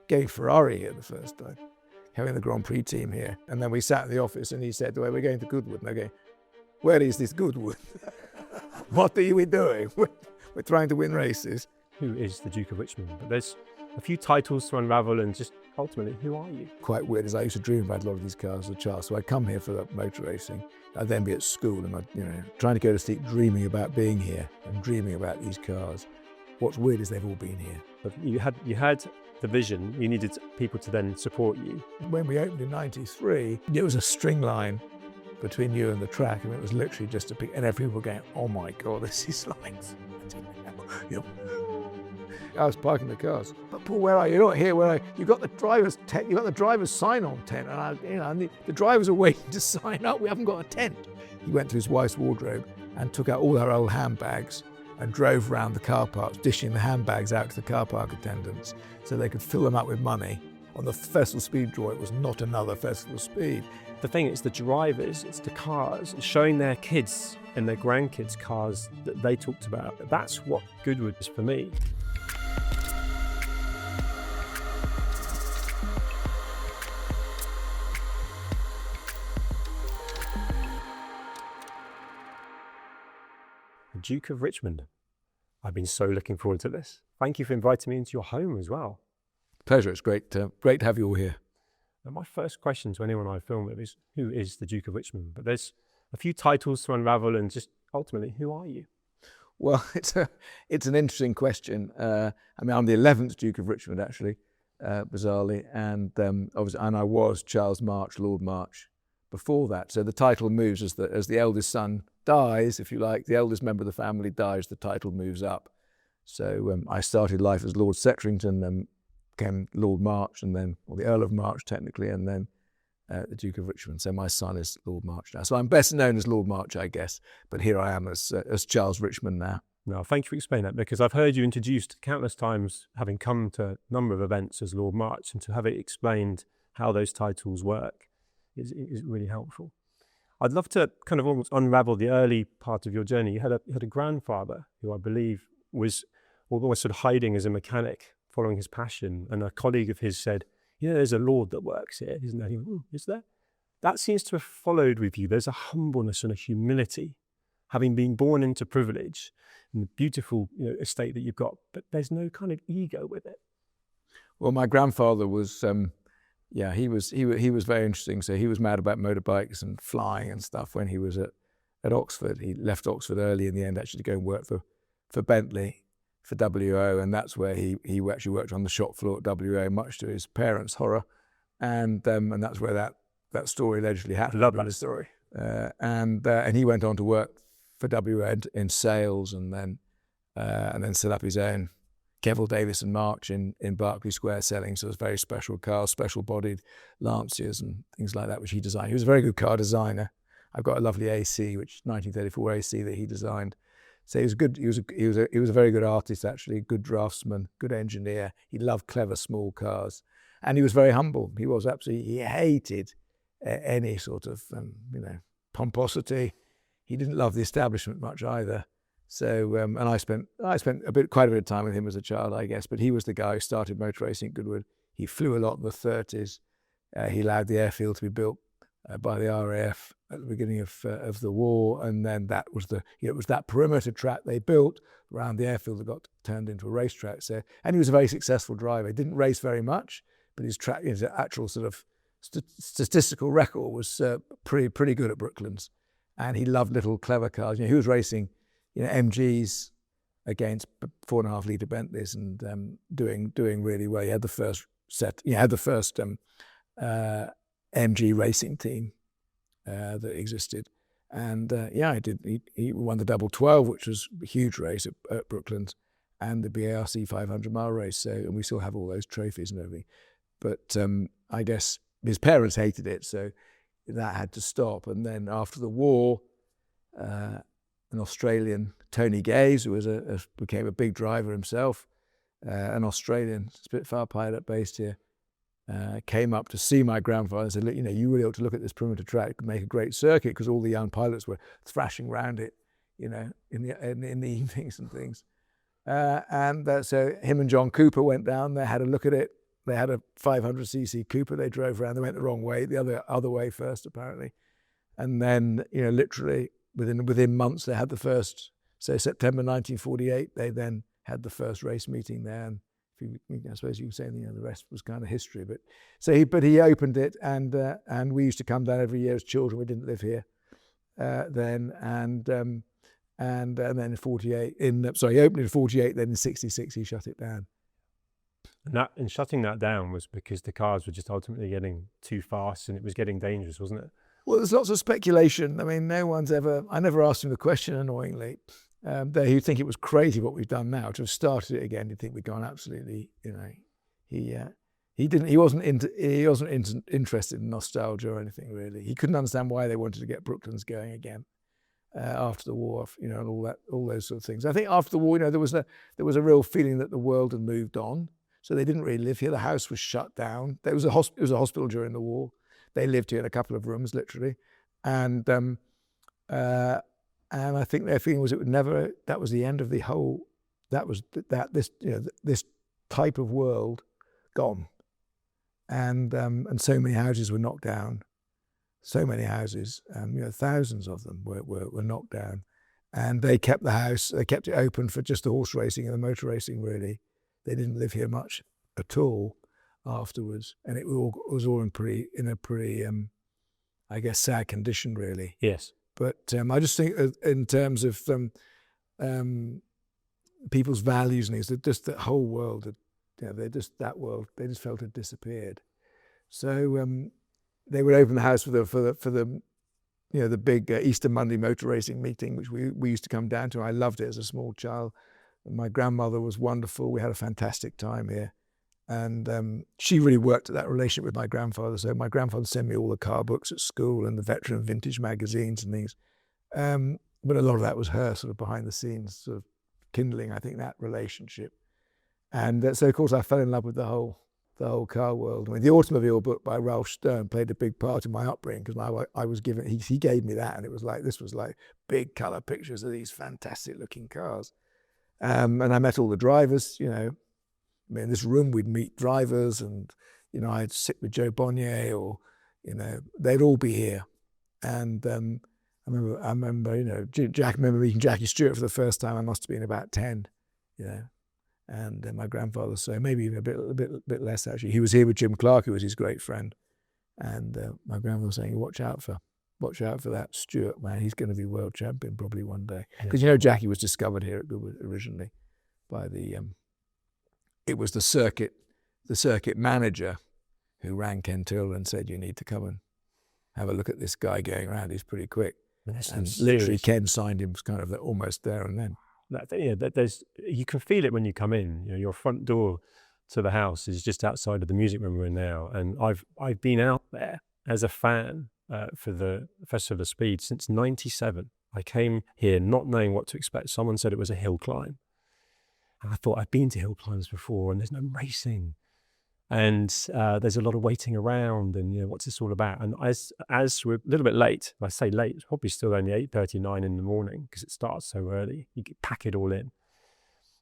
gave Ferrari here the first time, having the Grand Prix team here. And then we sat in the office and he said, well, we're going to Goodwood. And I go, where is this Goodwood? What are we doing? We're trying to win races. Who is the Duke of Richmond? But there's a few titles to unravel, and just ultimately, who are you? Quite weird, as I used to dream about a lot of these cars as a child. So I'd come here for that motor racing. I'd then be at school and I'd, trying to go to sleep, dreaming about being here and dreaming about these cars. What's weird is they've all been here. But you had the vision. You needed people to then support you. When we opened in '93, it was a string line between you and the track, and it was literally just a big, and everyone were going, oh my God, this is like, I was parking the cars. But Paul, where are you? You're not here. Where are you? You've got the driver's tent. You've got the driver's sign-on tent, and the drivers are waiting to sign up. We haven't got a tent. He went to his wife's wardrobe and took out all her old handbags and drove around the car parks, dishing the handbags out to the car park attendants so they could fill them up with money. On the Festival of Speed draw, it was not another Festival of Speed. The thing is, the drivers, it's the cars, it's showing their kids and their grandkids cars that they talked about. That's what Goodwood is for me. The Duke of Richmond. I've been so looking forward to this. Thank you for inviting me into your home as well. Pleasure. It's great to have you all here. And my first question to anyone I film with is, who is the Duke of Richmond? But there's a few titles to unravel, and just ultimately, who are you? Well, it's an interesting question. I'm the 11th Duke of Richmond, actually, bizarrely, and obviously, and I was Charles March, Lord March, before that. So the title moves as the eldest son dies, if you like. The eldest member of the family dies, the title moves up. So I started life as Lord Sectrington, became Lord March, and then, or the Earl of March technically, and then the Duke of Richmond. So my son is Lord March now. So I'm best known as Lord March, I guess, but here I am as Charles Richmond now. No, thank you for explaining that, because I've heard you introduced countless times, having come to a number of events as Lord March, and to have it explained how those titles work is really helpful. I'd love to kind of almost unravel the early part of your journey. You had a grandfather who I believe was almost sort of hiding as a mechanic, following his passion, and a colleague of his said, there's a lord that works here, isn't there? He went, is there? That seems to have followed with you. There's a humbleness and a humility, having been born into privilege and the beautiful estate that you've got, but there's no kind of ego with it. Well, my grandfather was, he was very interesting. So he was mad about motorbikes and flying and stuff when he was at Oxford. He left Oxford early in the end, actually, to go and work for Bentley, for WO, and that's where he actually worked on the shop floor at WO, much to his parents' horror, and that's where that story allegedly happened. I love that story. And he went on to work for WO in sales, and then set up his own Kevil Davis and March in Berkeley Square, selling sort of very special cars, special bodied Lancias and things like that, which he designed. He was a very good car designer. I've got a lovely AC, which 1934 AC that he designed. So he was good. He was a very good artist, actually, good draftsman, good engineer. He loved clever small cars, and he was very humble. He hated any sort of pomposity. He didn't love the establishment much either. So and I spent quite a bit of time with him as a child, I guess. But he was the guy who started motor racing at Goodwood. He flew a lot in the 30s. He allowed the airfield to be built by the RAF at the beginning of the war, and then that was it was that perimeter track they built around the airfield that got turned into a racetrack. So, and he was a very successful driver. He didn't race very much, but his actual sort of statistical record was pretty good at Brooklands, and he loved little clever cars. He was racing, MGs against 4.5 litre Bentleys and doing really well. He had the first MG racing team that existed, and he won the Double 12, which was a huge race at Brooklands, and the BARC 500-mile race. So, and we still have all those trophies and everything. But I guess his parents hated it, so that had to stop. And then after the war, an Australian, Tony Gaze, who became a big driver himself, an Australian Spitfire pilot based here, came up to see my grandfather and said, look, you really ought to look at this perimeter track. It could make a great circuit, because all the young pilots were thrashing around it, in the evenings and things. So him and John Cooper went down there, had a look at it, they had a 500cc Cooper they drove around. They went the wrong way, the other way first apparently, and then literally within months they had the first. So September 1948, they then had the first race meeting there, and I suppose you can say the rest was kind of history. But he opened it, and we used to come down every year as children. We didn't live here then, and then in 48, he opened it in 48. Then in 66, he shut it down. And shutting that down was because the cars were just ultimately getting too fast, and it was getting dangerous, wasn't it? Well, there's lots of speculation. I mean, I never asked him the question, annoyingly. He'd think it was crazy what we've done now to have started it again. You'd think we'd gone absolutely, he wasn't interested in nostalgia or anything really. He couldn't understand why they wanted to get Brooklands going again after the war, and all those sort of things. I think after the war, there was a real feeling that the world had moved on, so they didn't really live here. The house was shut down. It was a hospital during the war. They lived here in a couple of rooms, literally, and I think their feeling was that was the end of the whole. This type of world gone, and so many houses were knocked down. So many houses, thousands of them were knocked down, and they kept the house. They kept it open for just the horse racing and the motor racing. Really, they didn't live here much at all afterwards, and it was all in a pretty, I guess, sad condition, really. Yes. But I just think in terms of people's values and things, that just that whole world, they just felt had disappeared. So they would open the house for the big Easter Monday motor racing meeting, which we used to come down to. I loved it as a small child. My grandmother was wonderful. We had a fantastic time here. And she really worked at that relationship with my grandfather. So my grandfather sent me all the car books at school and the veteran vintage magazines and things. But a lot of that was her sort of behind the scenes, sort of kindling, I think, that relationship. And so, of course, I fell in love with the whole car world. I mean, the automobile book by Ralph Stern played a big part in my upbringing because I was given, he gave me that, and this was like big colour pictures of these fantastic looking cars. And I met all the drivers, I mean, in this room, we'd meet drivers, and I'd sit with Joe Bonnier, or they'd all be here. And I remember meeting Jackie Stewart for the first time. I must have been about 10, And my grandfather, so maybe even a bit less actually. He was here with Jim Clark, who was his great friend, and my grandfather was saying, "Watch out for that Stewart man. He's going to be world champion probably one day." Because Jackie was discovered here at Goodwood originally by it was the circuit manager who rang Ken Till and said, "You need to come and have a look at this guy going around. He's pretty quick." And literally, Ken signed him kind of almost there and then. You can feel it when you come in. Your front door to the house is just outside of the music room we're in now, and I've been out there as a fan for the Festival of Speed since '97. I came here not knowing what to expect. Someone said it was a hill climb. And I thought, I've been to hill climbs before, and there's no racing, and there's a lot of waiting around, and what's this all about? And as we're a little bit late, I say late, it's probably still only 8:39 in the morning because it starts so early. You could pack it all in,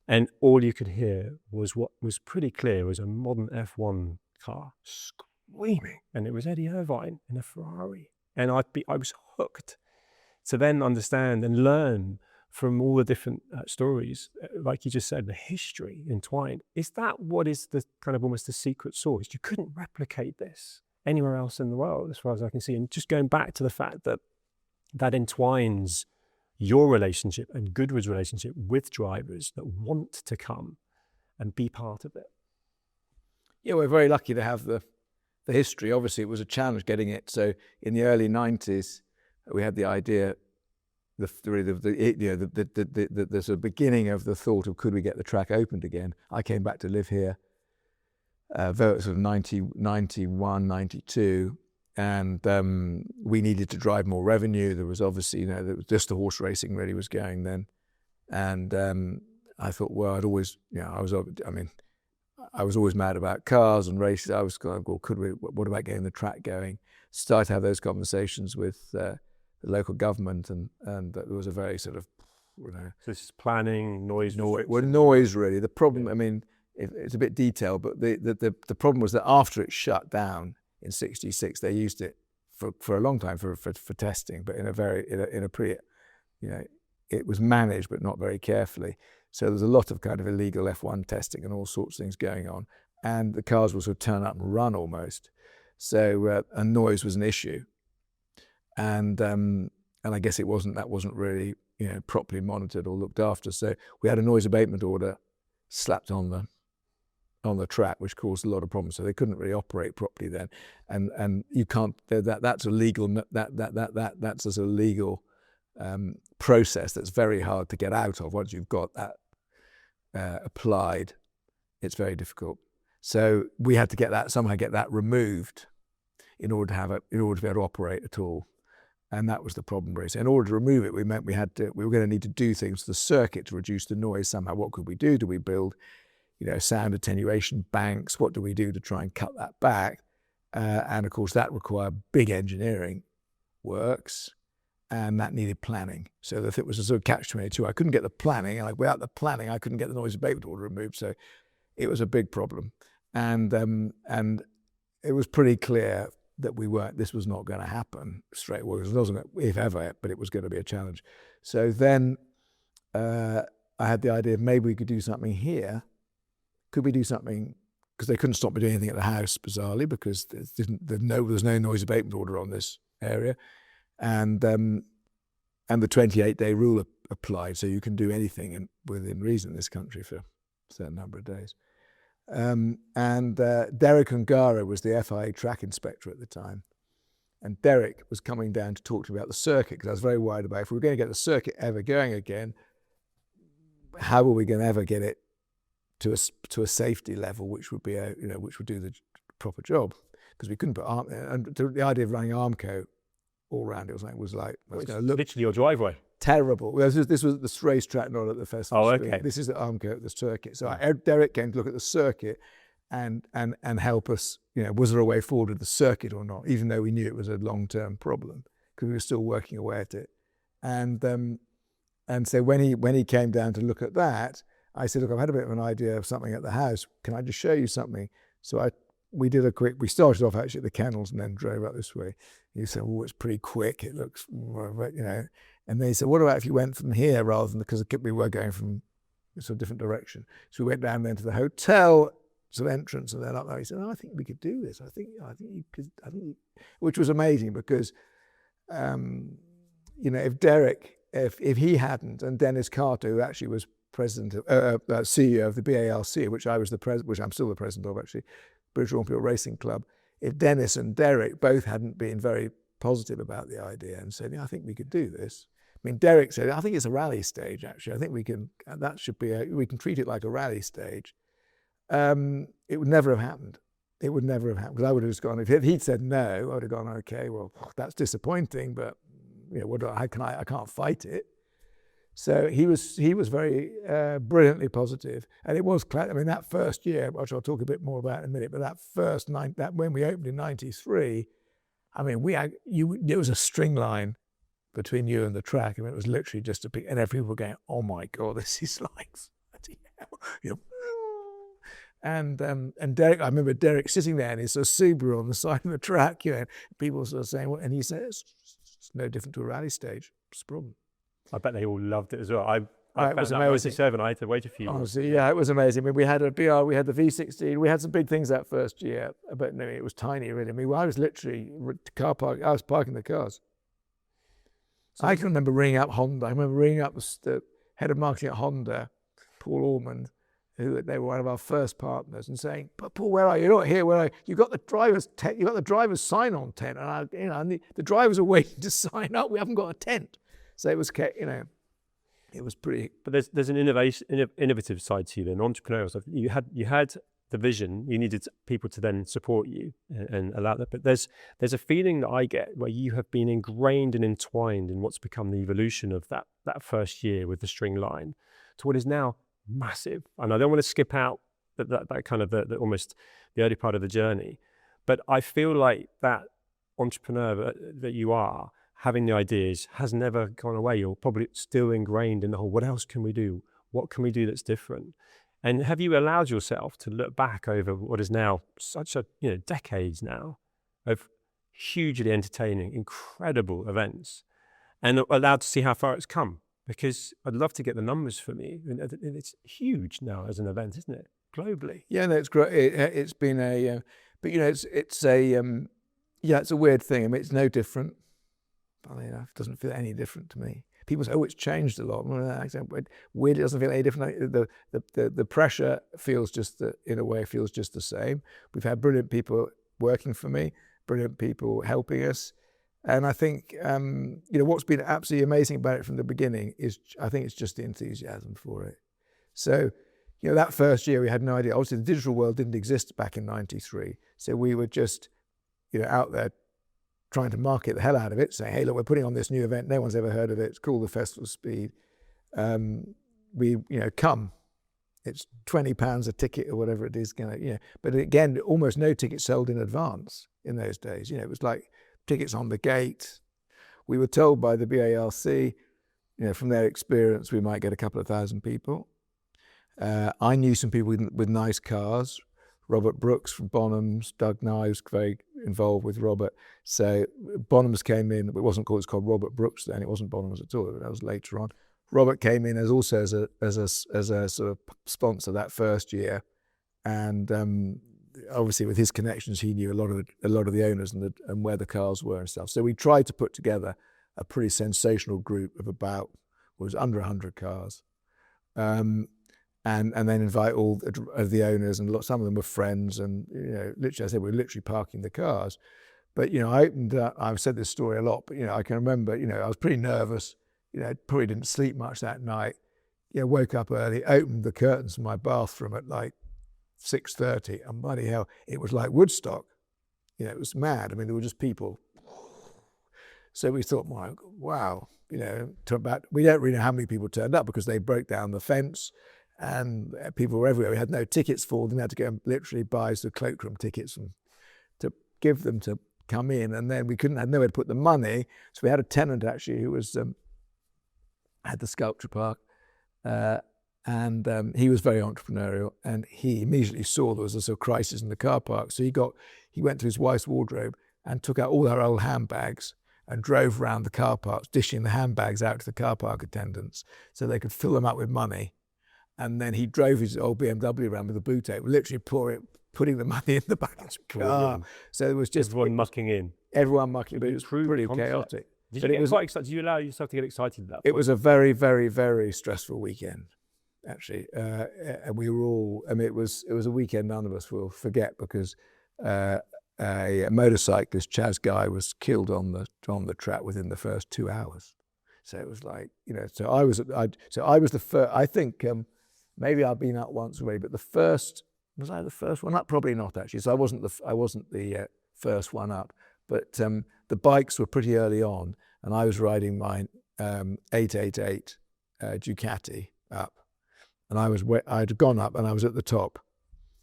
and all you could hear was what was pretty clear was a modern F1 car screaming, and it was Eddie Irvine in a Ferrari, and I was hooked to then understand and learn from all the different stories, like you just said, the history entwined. Is that what is the kind of almost the secret sauce? You couldn't replicate this anywhere else in the world, as far as I can see. And just going back to the fact that entwines your relationship and Goodwood's relationship with drivers that want to come and be part of it. Yeah, we're very lucky to have the history. Obviously, it was a challenge getting it. So in the early 90s, we had the idea, the sort of beginning of the thought of could we get the track opened again. I came back to live here, sort of 91, 92, and we needed to drive more revenue. There was obviously, there was just the horse racing really was going then, and I thought, well, I was always mad about cars and races. I was going, well, what about getting the track going? Started to have those conversations with the local government, and there was a very sort of, So this is planning, noise. Noise really. The problem, I mean, it's a bit detailed, but the problem was that after it shut down in '66, they used it for a long time for testing, but in a pretty, it was managed but not very carefully. So there's a lot of kind of illegal F1 testing and all sorts of things going on, and the cars will sort of turn up and run almost. So and noise was an issue, and I guess that wasn't really properly monitored or looked after. So we had a noise abatement order slapped on the track, which caused a lot of problems. So they couldn't really operate properly then, and you can't. That's a legal that's a legal process that's very hard to get out of. Once you've got that applied, it's very difficult. So we had to somehow get that removed in order to be able to operate at all. And that was the problem, really. So in order to remove it, we were going to need to do things to the circuit to reduce the noise somehow. What could we do? Do we build, sound attenuation banks? What do we do to try and cut that back? And of course, that required big engineering works, and that needed planning. So that it was a sort of catch-22. I couldn't get the planning, and without the planning, I couldn't get the noise abatement order removed. So it was a big problem, and it was pretty clear that this was not going to happen straight away. It wasn't, if ever, but it was going to be a challenge. So then I had the idea of maybe we could do something here. Could we do something, because they couldn't stop me doing anything at the house, bizarrely, because there was no noise abatement order on this area. And the 28-day rule applied, so you can do anything within reason in this country for a certain number of days. Derek Ungara was the FIA track inspector at the time, and Derek was coming down to talk to me about the circuit, because I was very worried about if we were going to get the circuit ever going again, how were we going to ever get it to a safety level which would be which would do the proper job, because we couldn't put and the idea of running Armco all around it was going to look literally your driveway. Terrible. Well, this was the racetrack, not at the festival. Oh, okay. This is at Armco at the circuit. So Derek came to look at the circuit and help us. Was there a way forward with the circuit or not? Even though we knew it was a long-term problem, because we were still working away at it. And so when he came down to look at that, I said, look, I've had a bit of an idea of something at the house. Can I just show you something? So we started off actually at the kennels and then drove up this way. He said, well, it's pretty quick. It looks, And then he said, what about if you went from here rather than, because we were going from a sort of different direction. So we went down then to the hotel sort of entrance and then up there. He said, I think we could do this. I think you could, which was amazing because, if Derek, if he hadn't, and Dennis Carter, who actually was CEO of the BALC, which I'm still the president of actually, British Automobile Racing Club, if Dennis and Derek both hadn't been very positive about the idea and said, I think we could do this. I mean, Derek said, I think it's a rally stage, actually. I think we can treat it like a rally stage. It would never have happened. It would never have happened, because I would have just gone, if he'd said no, I would have gone, okay, well, that's disappointing, but I can't fight it. So he was very brilliantly positive, and it was. That first year, which I'll talk a bit more about in a minute, but that when we opened in '93, there was a string line between you and the track. It was literally just a big, and everyone were going, "Oh my God, this is like bloody hell," And Derek, I remember Derek sitting there in his sort of Subaru on the side of the track, people sort of saying, and he said, "It's no different to a rally stage. It's a problem." I bet they all loved it as well. I it was amazing. I had to wait a few months. Honestly, yeah, it was amazing. We had a BR, we had the V16, we had some big things that first year, but no, it was tiny really. I was literally I was parking the cars. So I can remember ringing up Honda. I remember ringing up the head of marketing at Honda, Paul Ormond, they were one of our first partners, and saying, "But Paul, where are you? You're not here. Where are you? You got the driver's sign-on tent, and the drivers are waiting to sign up. We haven't got a tent." So it was, it was pretty. But there's an innovative side to you, an entrepreneurial side. You had the vision. You needed people to then support you and allow that. But there's a feeling that I get where you have been ingrained and entwined in what's become the evolution of that first year with the string line to what is now massive. And I don't want to skip out that kind of the almost the early part of the journey. But I feel like that entrepreneur that you are, having the ideas, has never gone away. You're probably still ingrained in the whole, what else can we do? What can we do that's different? And have you allowed yourself to look back over what is now such a, decades now of hugely entertaining, incredible events, and allowed to see how far it's come? Because I'd love to get the numbers from you. And it's huge now as an event, isn't it? Globally. Yeah, no, it's great. It's been a, but it's a weird thing. I mean, it's no different. Funny enough, it doesn't feel any different to me. People say, "Oh, it's changed a lot." Weird, it doesn't feel any different. The pressure feels in a way, feels just the same. We've had brilliant people working for me, brilliant people helping us. And I think, what's been absolutely amazing about it from the beginning is, I think it's just the enthusiasm for it. So, that first year we had no idea. Obviously, the digital world didn't exist back in '93. So we were just, out there trying to market the hell out of it, saying, hey, look, we're putting on this new event. No one's ever heard of it. It's called the Festival of Speed. Come. It's £20 a ticket or whatever it is. But again, almost no tickets sold in advance in those days. It was like tickets on the gate. We were told by the BARC, from their experience, we might get a couple of thousand people. I knew some people with nice cars. Robert Brooks from Bonhams, Doug Knives, very involved with Robert. So Bonhams came in. It's called Robert Brooks then. It wasn't Bonhams at all. That was later on. Robert came in as a sort of sponsor that first year, and obviously with his connections, he knew a lot of the owners and where the cars were and stuff. So we tried to put together a pretty sensational group of about, was under 100 cars. And then invite all of the owners, and some of them were friends, and literally, I said, we're literally parking the cars. But I opened up, I've said this story a lot, but I can remember, I was pretty nervous, probably didn't sleep much that night. Woke up early, opened the curtains of my bathroom at like 6:30, and bloody hell, it was like Woodstock. It was mad. I mean, there were just people. So we thought, wow, we don't really know how many people turned up because they broke down the fence. And people were everywhere. We had no tickets for them. We had to go and literally buy the cloakroom tickets and to give them to come in. And then we had nowhere to put the money. So we had a tenant actually who was had the sculpture park, and he was very entrepreneurial. And he immediately saw there was a sort of crisis in the car park. So he went to his wife's wardrobe and took out all our old handbags and drove around the car parks, dishing the handbags out to the car park attendants so they could fill them up with money. And then he drove his old BMW around with a boot tape, literally putting the money in the back of his car. So it was just everyone mucking in. Everyone mucking, but it was pretty chaotic. Did you get quite excited? Did you allow yourself to get excited at that point? It was a very, very, very stressful weekend, actually. And we were all, it was a weekend none of us will forget, because a motorcyclist, Chaz Guy, was killed on the track within the first 2 hours. So it was like, so I was the first, I think, maybe I've been out once already, but was I the first one up? Probably not, actually. So I wasn't the first one up, but the bikes were pretty early on, and I was riding my 888 Ducati up, and I'd gone up, and I was at the top,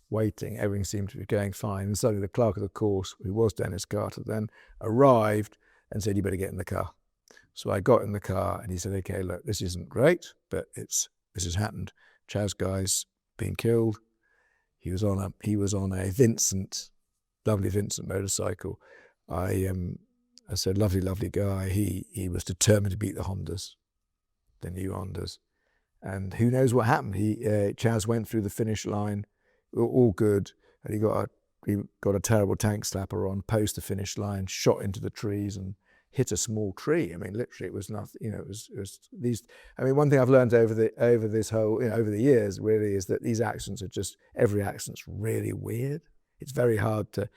waiting. Everything seemed to be going fine, and suddenly the clerk of the course, who was Dennis Carter then, arrived and said, "You better get in the car." So I got in the car, and he said, "Okay, look, this isn't great, but this has happened. Chaz Guy's been killed. He was on a Vincent, lovely Vincent motorcycle. I said, lovely guy. He was determined to beat the Hondas, the new Hondas, and who knows what happened. Chaz went through the finish line, all good, and he got a terrible tank slapper on post the finish line, shot into the trees and hit a small tree. I mean, literally, it was nothing. It was these. I mean, one thing I've learned over the years really is that these accidents are every accident's really weird. It's very hard to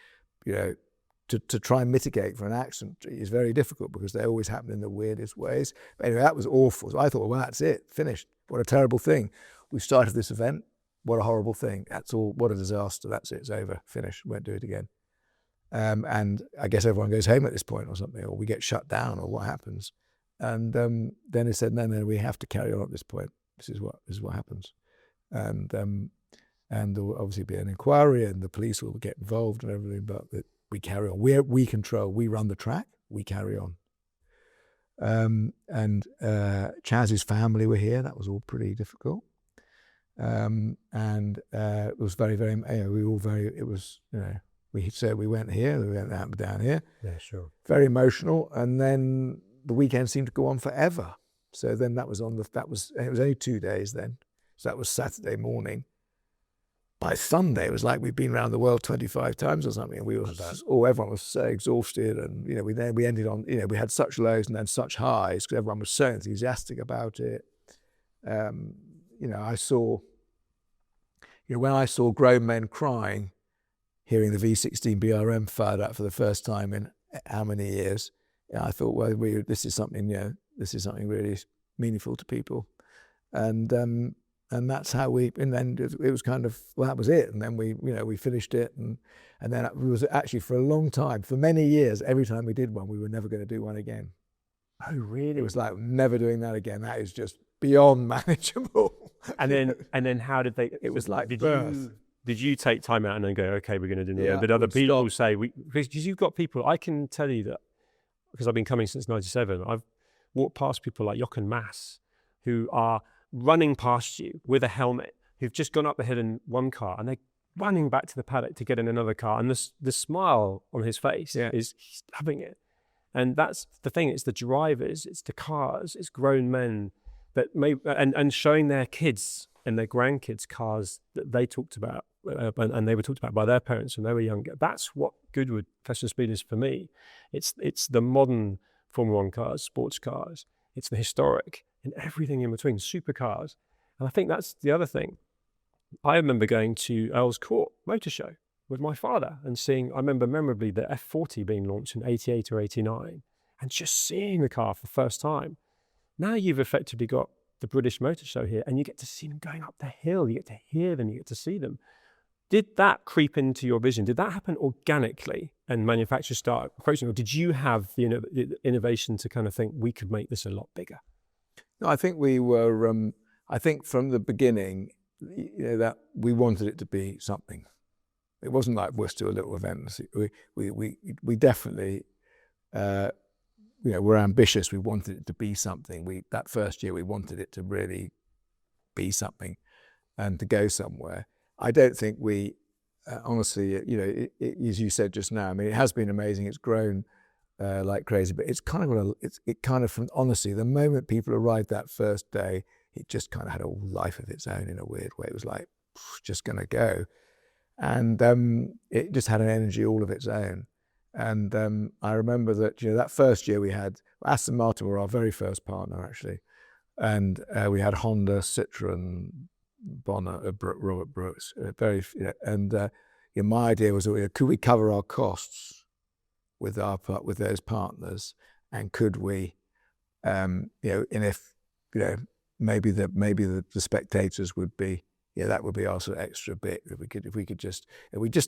try and mitigate for an accident is very difficult, because they always happen in the weirdest ways. But anyway, that was awful. So I thought, well, that's it, finished. What a terrible thing. We started this event. What a horrible thing. That's all. What a disaster. That's it. It's over. Finished. Won't do it again. And I guess everyone goes home at this point or something, or we get shut down, or what happens. And then he said, no, we have to carry on at this point. This is what happens. And there will obviously be an inquiry, and the police will get involved and everything, but we carry on. We control, we run the track, we carry on. And Chaz's family were here. That was all pretty difficult. and it was very, very, we all very, it was, we said we went here, we went down here. Yeah, sure. Very emotional. And then the weekend seemed to go on forever. So then it was only 2 days then. So that was Saturday morning. By Sunday, it was like we'd been around the world 25 times or something. And we were, everyone was so exhausted. And, we ended on, we had such lows and then such highs because everyone was so enthusiastic about it. I saw, when I saw grown men crying, hearing the V16 BRM fired up for the first time in how many years, I thought, well, this is something really meaningful to people. And that's how and then it was kind of, well, that was it. And then we finished it. And then it was actually for a long time, for many years, every time we did one, we were never going to do one again. Oh, really? It was like, never doing that again. That is just beyond manageable. And then how did they, it was like did you take time out and then go, okay, we're going to do that? Yeah, but other people say, because you've got people, I can tell you that, because I've been coming since 97, I've walked past people like Jochen Mass, who are running past you with a helmet, who've just gone up the hill in one car and they're running back to the paddock to get in another car. And the smile on his face is, he's loving it. And that's the thing, it's the drivers, it's the cars, it's grown men that and showing their kids and their grandkids cars that they talked about and they were talked about by their parents when they were younger. That's what Goodwood Festival of Speed is for me. It's the modern Formula 1 cars, sports cars. It's the historic and everything in between, supercars. And I think that's the other thing. I remember going to Earl's Court Motor Show with my father and seeing, I remember memorably the F40 being launched in 88 or 89 and just seeing the car for the first time. Now you've effectively got the British Motor Show here and you get to see them going up the hill, you get to hear them, you get to see them. Did that creep into your vision? Did that happen organically and manufacturers start approaching, or did you have the innovation to kind of think we could make this a lot bigger? No, I think we were, I think from the beginning, that we wanted it to be something. It wasn't like let's do a little event. We definitely, we're ambitious. We wanted it to be something. That first year we wanted it to really be something and to go somewhere. I don't think we, honestly, as you said just now, I mean, it has been amazing. It's grown like crazy, but it's kind of from, honestly, the moment people arrived that first day, it just kind of had a life of its own in a weird way. It was like, just going to go. And it just had an energy all of its own. And I remember that, that first year we had, Aston Martin were our very first partner, actually. And we had Honda, Citroën, Bonner, Robert Brooks, my idea was, could we cover our costs with those partners, and could we, and if maybe the spectators would be, that would be our sort of extra bit. If we could just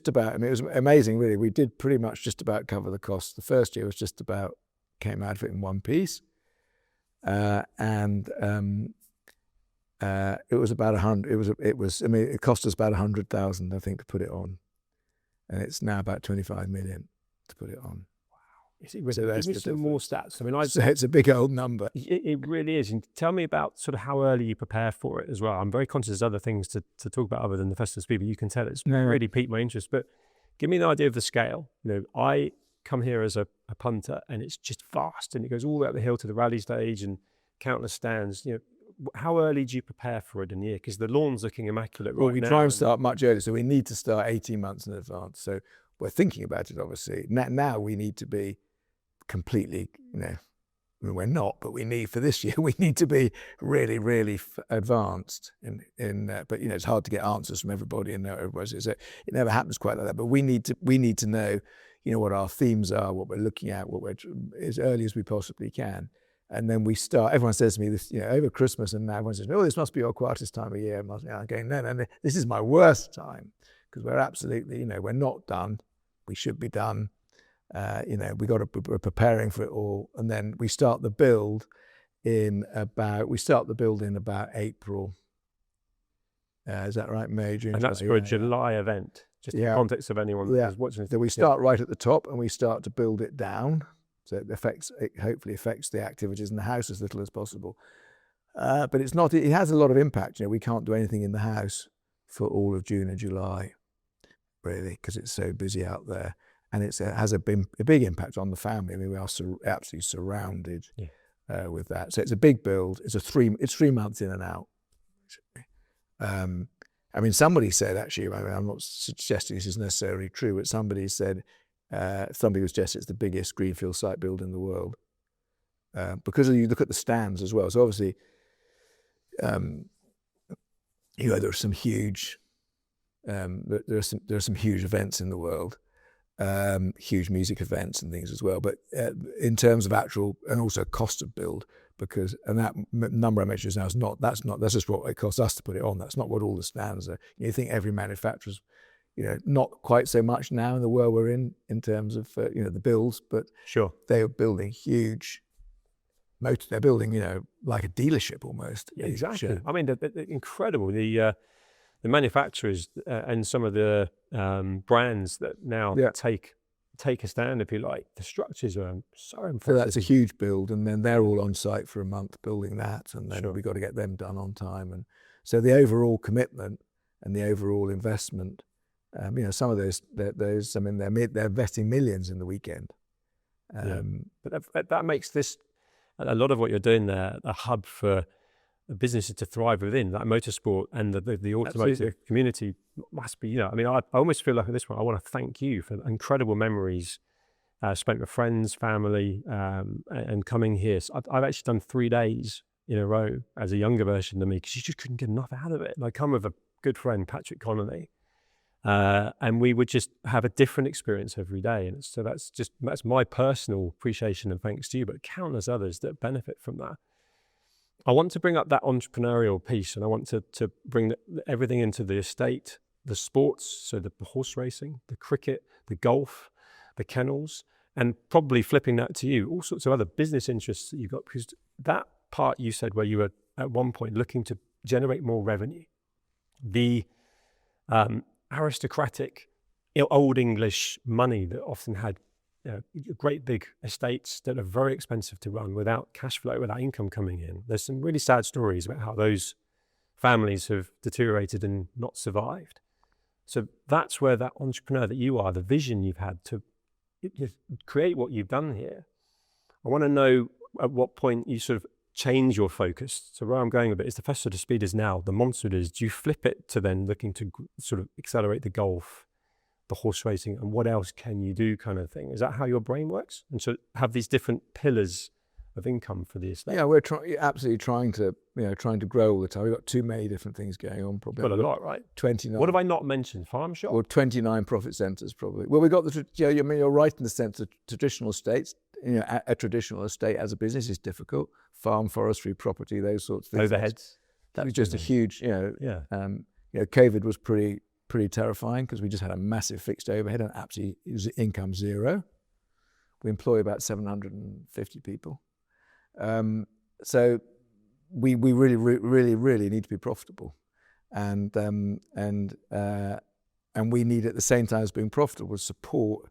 about, I mean, it was amazing, really. We did pretty much just about cover the costs. The first year was just about came out of it in one piece, it was about 100. It cost us about 100,000, I think, to put it on, and it's now about 25 million to put it on. Wow! So give me some more stats. I mean, so it's a big old number. It really is. And tell me about sort of how early you prepare for it as well. I'm very conscious there's other things to talk about other than the Festival of Speed, but you can tell it's really piqued my interest. But give me an idea of the scale. I come here as a punter, and it's just vast, and it goes all the way up the hill to the rally stage and countless stands. How early do you prepare for it in the year? Because the lawn's looking immaculate right now. Well, we try and start much earlier, so we need to start 18 months in advance. So we're thinking about it, obviously. Now we need to be completely, we're not, but we need, for this year, we need to be really, really advanced. But it's hard to get answers from everybody and know everybody. So it never happens quite like that. But we need to know, what our themes are, what we're looking at, what we're as early as we possibly can. And then we start, everyone says to me this, over Christmas, and now everyone says, this must be your quietest time of year. I'm going, no, this is my worst time, because we're absolutely, we're not done. We should be done. We're preparing for it all. And then we start the build in about April. Is that right? May, June? And that's for a July event, just in the context of anyone who's watching. So we start right at the top, and we start to build it down. So it hopefully affects the activities in the house as little as possible. But it's not. It has a lot of impact. We can't do anything in the house for all of June and July, really, because it's so busy out there, and it has a big impact on the family. I mean, we are absolutely surrounded with that. So it's a big build. It's 3 months in and out. I mean, somebody said, actually, I mean, I'm not suggesting this is necessarily true, but somebody said, somebody suggested it's the biggest greenfield site build in the world. Because you look at the stands as well. So obviously, there are some huge, there are some huge events in the world, huge music events and things as well. But in terms of actual, and also cost of build, and that number I mentioned now that's just what it costs us to put it on. That's not what all the stands are. You think every manufacturer's, not quite so much now in the world we're in terms of the builds, but sure, they are building huge. They're building, like a dealership almost. Yeah, exactly. Sure. I mean, they're incredible. The manufacturers and some of the brands that now take a stand, if you like, the structures are so impressive. So that's a huge build, and then they're all on site for a month building that, and then we've got to get them done on time. And so the overall commitment and the overall investment, some of those, I mean, they're investing millions in the weekend. But that makes this, a lot of what you're doing there, a hub for businesses to thrive within. That motorsport and the automotive community must be, I mean, I almost feel like at this point, I want to thank you for the incredible memories spent with friends, family, and coming here. So I've actually done 3 days in a row as a younger version of me, because you just couldn't get enough out of it. And I come with a good friend, Patrick Connolly, and we would just have a different experience every day. And so that's my personal appreciation and thanks to you, but countless others that benefit from that. I want to bring up that entrepreneurial piece, and I want to bring everything into the estate, the sports, so the horse racing, the cricket, the golf, the kennels, and probably flipping that to you, all sorts of other business interests that you've got, because that part you said where you were at one point looking to generate more revenue, the aristocratic, old English money that often had great big estates that are very expensive to run without cash flow, without income coming in. There's some really sad stories about how those families have deteriorated and not survived. So that's where that entrepreneur that you are, the vision you've had to create what you've done here. I want to know at what point you sort of change your focus. So where I'm going with it is the Festival of Speed is now, the monster it is. Do you flip it to then looking to sort of accelerate the golf, the horse racing, and what else can you do kind of thing? Is that how your brain works? And so have these different pillars of income for the estate? Yeah, we're absolutely trying to grow all the time. We've got too many different things going on. Probably got a lot, right? 29. What have I not mentioned? Farm shop? Or 29 profit centres, probably. Well, we've got you're right in the sense that traditional estates, a traditional estate as a business is difficult. Farm, forestry, property, those sorts of things. Overheads. That was just a huge, COVID was pretty terrifying, because we just had a massive fixed overhead and absolutely income zero. We employ about 750 people. So we really need to be profitable, and we need, at the same time as being profitable, support.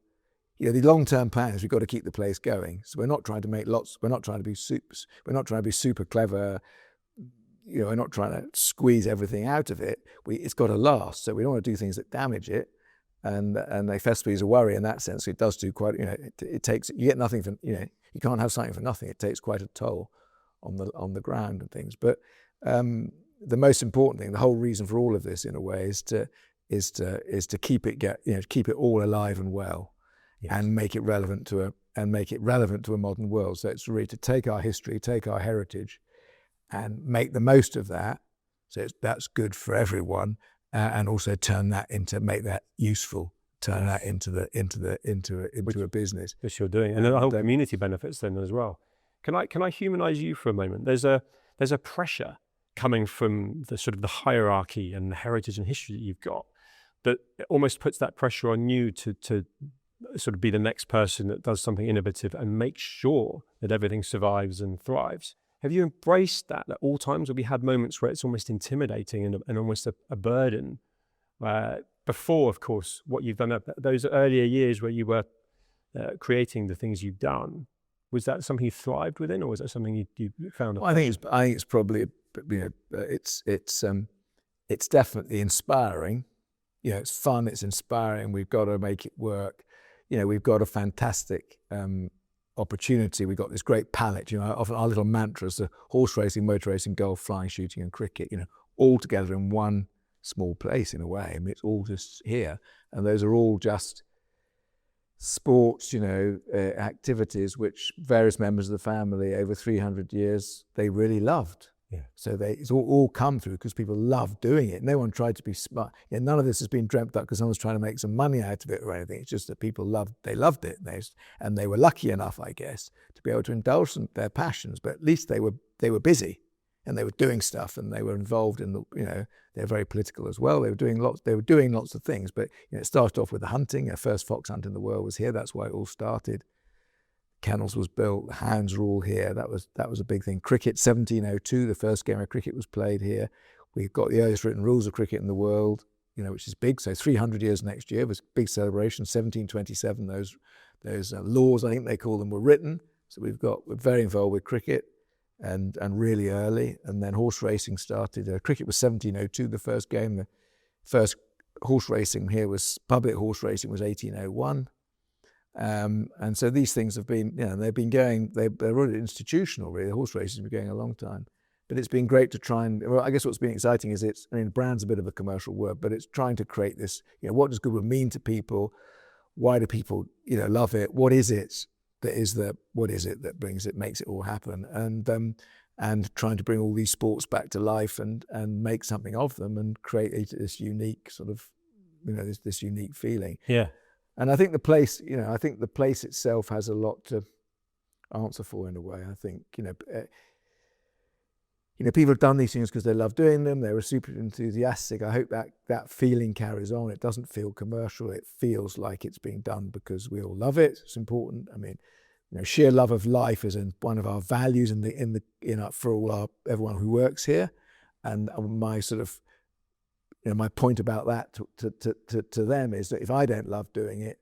The long-term plan is we've got to keep the place going. So we're not trying to make lots. We're not trying to be soups. We're not trying to be super clever. We're not trying to squeeze everything out of it. It's got to last. So we don't want to do things that damage it. And the festival is a worry in that sense. It does do quite. It takes. You get nothing for. You can't have something for nothing. It takes quite a toll on the ground and things. But the most important thing, the whole reason for all of this, in a way, is to keep it all alive and well. Yes. And make it relevant to a modern world. So it's really to take our history, take our heritage, and make the most of that. So that's good for everyone, and also make that useful, turn that into a business. Which you're doing, and the whole community benefits then as well. Can I humanize you for a moment? There's a pressure coming from the sort of the hierarchy and the heritage and history that you've got, that almost puts that pressure on you to sort of be the next person that does something innovative and make sure that everything survives and thrives. Have you embraced that at all times? Or have you had moments where it's almost intimidating and almost a burden? Before, of course, what you've done, those earlier years where you were creating the things you've done, Was that something you thrived within, or was that something you found? Well, I think it's probably, it's definitely inspiring. It's fun, it's inspiring. We've got to make it work. We've got a fantastic opportunity. We've got this great palette. Often our little mantras are horse racing, motor racing, golf, flying, shooting, and cricket. All together in one small place in a way. I mean, it's all just here, and those are all just sports, activities which various members of the family over 300 years they really loved. Yeah. So it's all come through because people love doing it. No one tried to be smart. None of this has been dreamt up because someone's trying to make some money out of it or anything. It's just that people loved it, and they were lucky enough, I guess, to be able to indulge in their passions. But at least they were busy, and they were doing stuff, and they were involved in they're very political as well. They were doing lots of things. But it started off with the hunting. Our first fox hunt in the world was here. That's why it all started. Kennels was built, the hounds were all here. That was a big thing. Cricket, 1702, the first game of cricket was played here. We've got the earliest written rules of cricket in the world, which is big. So 300 years next year was a big celebration. 1727, those laws, I think they call them, were written. So we're very involved with cricket and really early. And then horse racing started. Cricket was 1702, the first game. The first horse racing here public horse racing was 1801. And so these things have been, they've been going, they're already institutional, really. The horse racing has been going a long time. But it's been great to try and, I guess what's been exciting is brand's a bit of a commercial word, but it's trying to create this, what does Goodwood mean to people? Why do people, love it? What is it that makes it all happen? And trying to bring all these sports back to life and make something of them and create this unique sort of, this unique feeling. Yeah. And I think the place itself has a lot to answer for in a way. I think, people have done these things because they love doing them. They were super enthusiastic. I hope that feeling carries on. It doesn't feel commercial. It feels like it's being done because we all love it. It's important. I mean, sheer love of life is one of our values for everyone who works here. And my sort of, my point about that to them is that if I don't love doing it,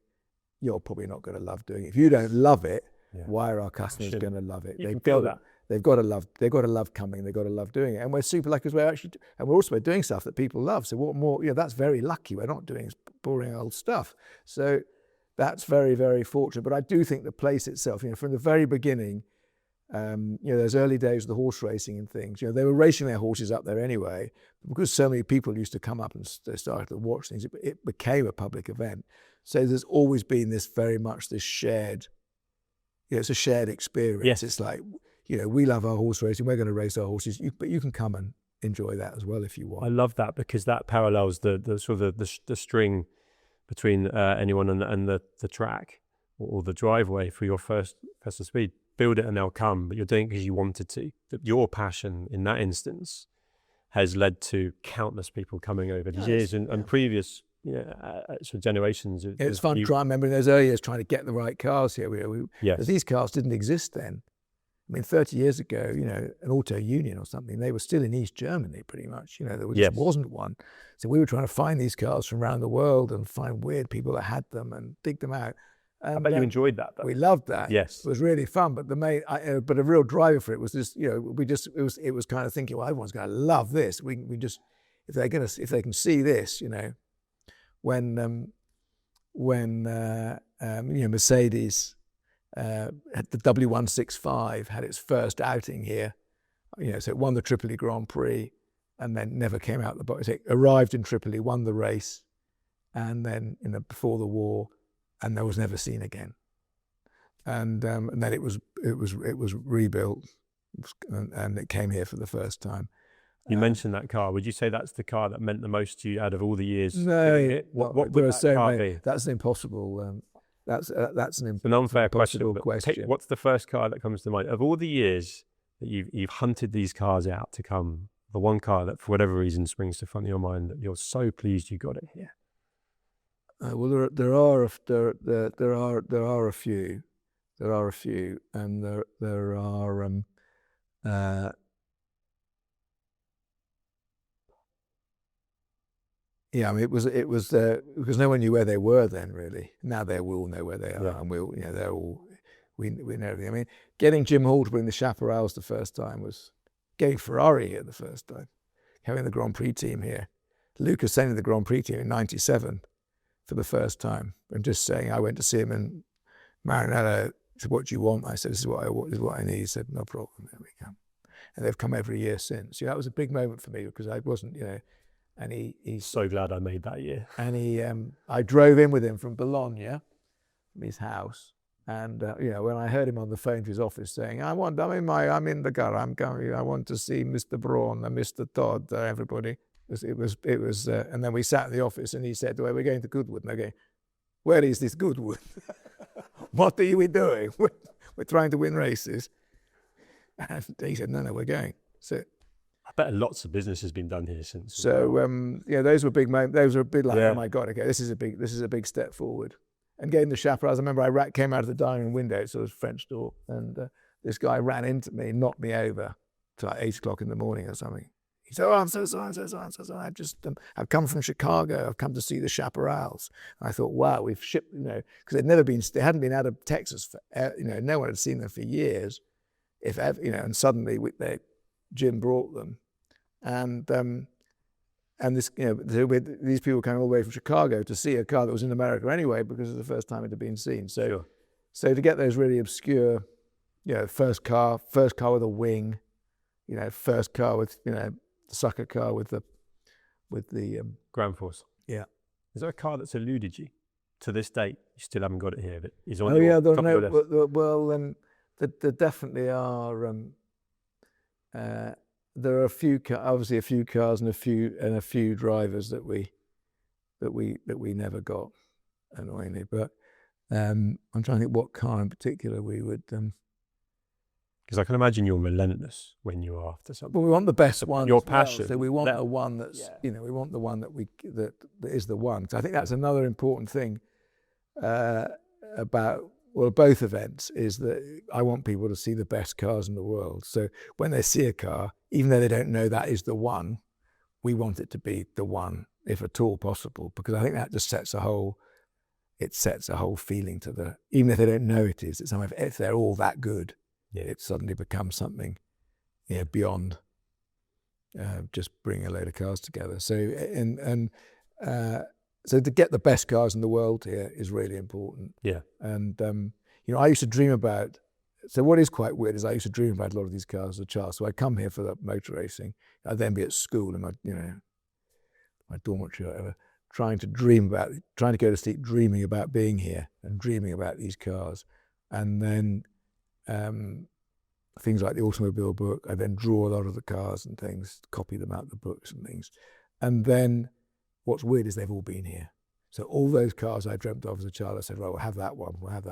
you're probably not going to love doing it. If you don't love it, why are our customers going to love it? You can feel that. They've got to love coming. They've got to love doing it. And we're super lucky because we're also doing stuff that people love. So what more? That's very lucky. We're not doing boring old stuff. So that's very, very fortunate. But I do think the place itself, from the very beginning, those early days of the horse racing and things, they were racing their horses up there anyway. Because so many people used to come up and they started to watch things, it became a public event. So there's always been this very much this shared, it's a shared experience. Yes. It's like, we love our horse racing, we're going to race our horses, but you can come and enjoy that as well if you want. I love that because that parallels the sort of the string between anyone and the track or the driveway for your first Festival of Speed. Build it and they'll come, but you're doing it because you wanted to. Your passion in that instance has led to countless people coming over the years and previous sort of generations. It's fun trying, remember in those early years, trying to get the right cars here. Yes. These cars didn't exist then. I mean, 30 years ago, an auto union or something, they were still in East Germany pretty much. There just wasn't one. So we were trying to find these cars from around the world and find weird people that had them and dig them out. I bet you enjoyed that, though. We loved that. Yes, it was really fun. But but a real driver for it was this. It was kind of thinking, well, everyone's going to love this. We just if they can see this, when Mercedes had the W165 had its first outing here, so it won the Tripoli Grand Prix, and then never came out the box. It arrived in Tripoli, won the race, and then before the war. And that was never seen again. And then it was rebuilt, and it came here for the first time. You mentioned that car. Would you say that's the car that meant the most to you out of all the years? No, what would that car be? That's an impossible. That's an unfair question. What's the first car that comes to mind of all the years that you've hunted these cars out to come? The one car that, for whatever reason, springs to front of your mind that you're so pleased you got it here. Well, there are a few, and there are. I mean, it was because no one knew where they were then. Really, now they all know where they are, and we know everything. I mean, getting Jim Hall to bring the Chaparrals the first time was getting Ferrari here the first time, having the Grand Prix team here. Lucas sending the Grand Prix team in '97 for the first time, and just saying, I went to see him in Maranello. He said, "What do you want?" I said, "This is what I need." He said, "No problem." There we come. And they've come every year since. That was a big moment for me because I wasn't, and he's So glad I made that year. And I drove in with him from Bologna, from his house. And when I heard him on the phone to his office saying, I'm in the car, I'm coming, I want to see Mr. Braun and Mr. Todd, everybody. It was, and then we sat in the office and he said, well, we're going to Goodwood. And I go, where is this Goodwood? What are we doing? We're trying to win races. And he said, no, we're going. So I bet lots of business has been done here since. So those were big moments. Those were a big like, oh my God, okay, this is a big step forward. And getting the Chaparrals, I remember I came out of the dining room window, so it was French door, and this guy ran into me, knocked me over to like 8 o'clock in the morning or something. He said, "Oh, I'm so sorry, I'm so sorry, I'm so sorry. I've come from Chicago. I've come to see the Chaparrals." And I thought, wow, we've shipped, because they hadn't been out of Texas for, no one had seen them for years, if ever, and suddenly Jim brought them, and this, these people came all the way from Chicago to see a car that was in America anyway because it was the first time it had been seen. So, Sure. So to get those really obscure, first car with a wing, first car with, the sucker car with the Grand Force. Yeah. Is there a car that's eluded you to this date? You still haven't got it here, but is on. Oh yeah, top of your list. well, there definitely are. There are obviously a few cars and a few drivers that we never got, annoyingly. But I'm trying to think what car in particular we would. Because I can imagine you're relentless when you're after something. Well, we want the best one. Your passion. So we want the one that's we want the one that is the one. So I think that's another important thing about both events, is that I want people to see the best cars in the world. So when they see a car, even though they don't know that is the one, we want it to be the one, if at all possible, because I think that just sets a whole feeling to even if they don't know it is, if they're all that good, it suddenly becomes something beyond just bringing a load of cars together. So so to get the best cars in the world here is really important. Yeah. And I used to dream about. So what is quite weird is I used to dream about a lot of these cars as a child. So I'd come here for the motor racing. I'd then be at school in my dormitory or whatever, trying to go to sleep, dreaming about being here and dreaming about these cars. And then things like the automobile book, I then draw a lot of the cars and things, copy them out of the books and things. And then what's weird is they've all been here. So all those cars I dreamt of as a child, I said, right, we'll have that one, we'll have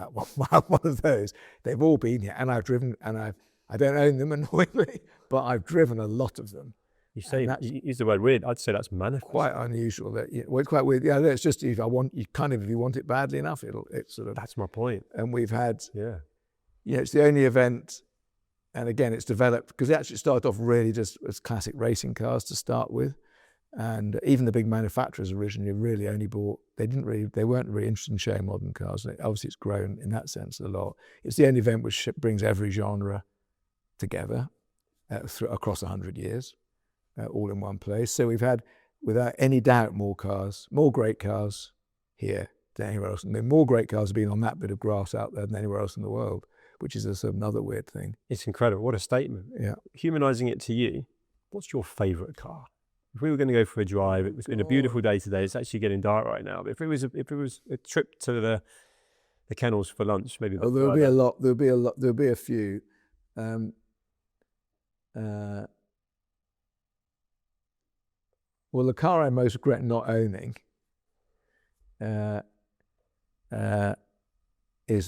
one of those. They've all been here, and I've driven, and I don't own them annoyingly, but I've driven a lot of them. You use the word weird. I'd say that's manifest. Quite unusual. It's quite weird. Yeah, it's just if you want it badly enough, it's sort of. That's my point. And we've had. Yeah. It's the only event, and again, it's developed because it actually started off really just as classic racing cars to start with. And even the big manufacturers originally really only bought, they weren't really interested in showing modern cars. And obviously it's grown in that sense a lot. It's the only event which brings every genre together across 100 years, all in one place. So we've had, without any doubt, more great cars here than anywhere else. And more great cars have been on that bit of grass out there than anywhere else in the world, which is another weird thing. It's incredible. What a statement. Yeah. Humanizing it to you, what's your favorite car? If we were going to go for a drive, it's been a beautiful day today. It's actually getting dark right now. But if it was a trip to the kennels for lunch, maybe. Oh, there'll be a lot. There'll be a few. Well, the car I most regret not owning is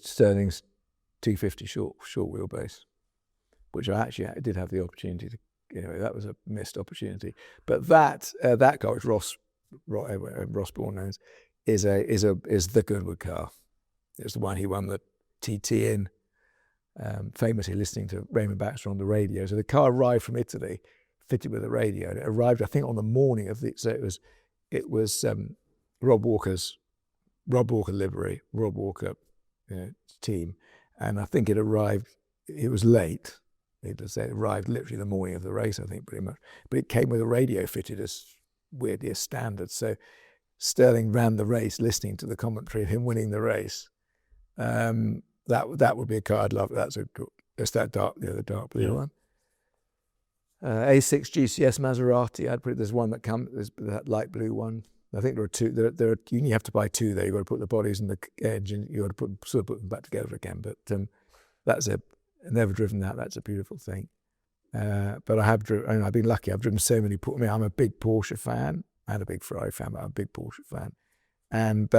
Sterling's 250 short wheelbase, which I did have the opportunity to. That was a missed opportunity. But that car, which Ross Bourne owns, is the Goodwood car. It's the one he won the TT in, famously listening to Raymond Baxter on the radio. So the car arrived from Italy, fitted with a radio, and it arrived, I think, on the morning of the. So it was Rob Walker livery, Rob Walker team, and I think it was late. It arrived literally the morning of the race, I think, pretty much. But it came with a radio fitted as weirdly as standard. So Sterling ran the race listening to the commentary of him winning the race. That would be a car I'd love. That's that dark, the dark blue one. A6 GCS Maserati. There's one there's that light blue one. I think there are two. You have to buy two there. You've got to put the bodies and the engine. You've got to put them back together again. But I've never driven that. That's a beautiful thing. But I've been lucky. I've driven so many. I'm a big Porsche fan. I'm a big Ferrari fan, but I'm a big Porsche fan. And